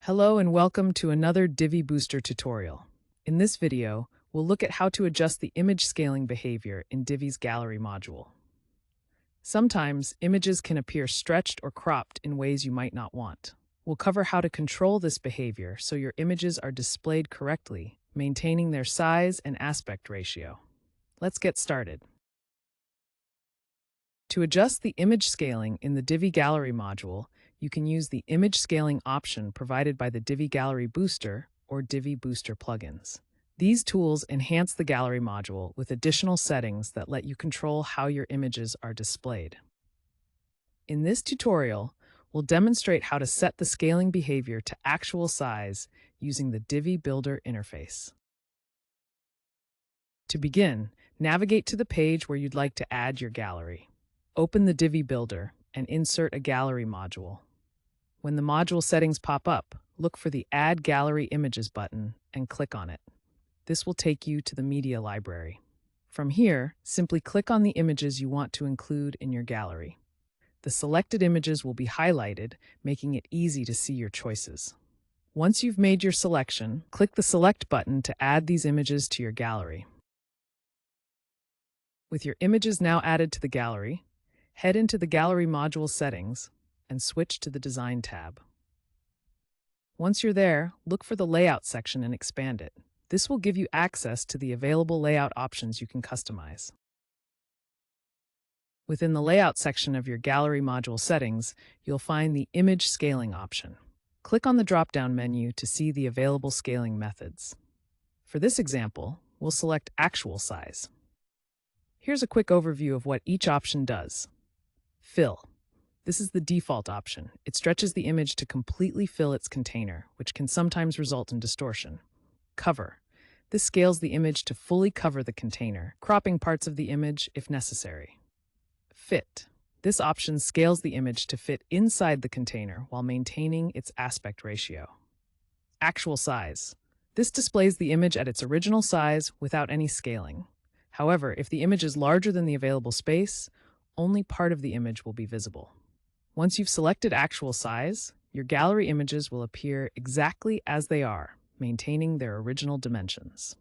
Hello and welcome to another Divi Booster tutorial. In this video, we'll look at how to adjust the image scaling behavior in Divi's Gallery module. Sometimes, images can appear stretched or cropped in ways you might not want. We'll cover how to control this behavior so your images are displayed correctly, maintaining their size and aspect ratio. Let's get started. To adjust the image scaling in the Divi Gallery module, you can use the image scaling option provided by the Divi Gallery Booster or Divi Booster plugins. These tools enhance the Gallery module with additional settings that let you control how your images are displayed. In this tutorial, we'll demonstrate how to set the scaling behavior to actual size using the Divi Builder interface. To begin, navigate to the page where you'd like to add your gallery. Open the Divi Builder and insert a gallery module. When the module settings pop up, look for the Add Gallery Images button and click on it. This will take you to the media library. From here, simply click on the images you want to include in your gallery. The selected images will be highlighted, making it easy to see your choices. Once you've made your selection, click the Select button to add these images to your gallery. With your images now added to the gallery, head into the Gallery module settings and switch to the Design tab. Once you're there, look for the Layout section and expand it. This will give you access to the available layout options you can customize. Within the Layout section of your Gallery module settings, you'll find the Image Scaling option. Click on the drop-down menu to see the available scaling methods. For this example, we'll select Actual Size. Here's a quick overview of what each option does. Fill. This is the default option. It stretches the image to completely fill its container, which can sometimes result in distortion. Cover. This scales the image to fully cover the container, cropping parts of the image if necessary. Fit. This option scales the image to fit inside the container while maintaining its aspect ratio. Actual Size. This displays the image at its original size without any scaling. However, if the image is larger than the available space, only part of the image will be visible. Once you've selected Actual Size, your gallery images will appear exactly as they are, maintaining their original dimensions.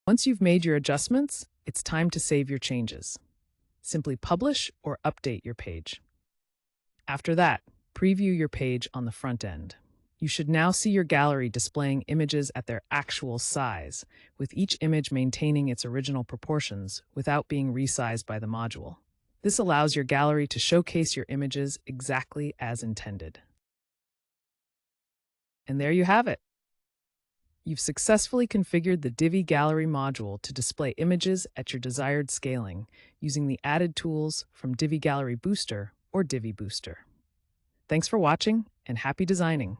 Once you've made your adjustments, it's time to save your changes. Simply publish or update your page. After that, preview your page on the front end. You should now see your gallery displaying images at their actual size, with each image maintaining its original proportions without being resized by the module. This allows your gallery to showcase your images exactly as intended. And there you have it. You've successfully configured the Divi Gallery module to display images at your desired scaling using the added tools from Divi Gallery Booster or Divi Booster. Thanks for watching and happy designing!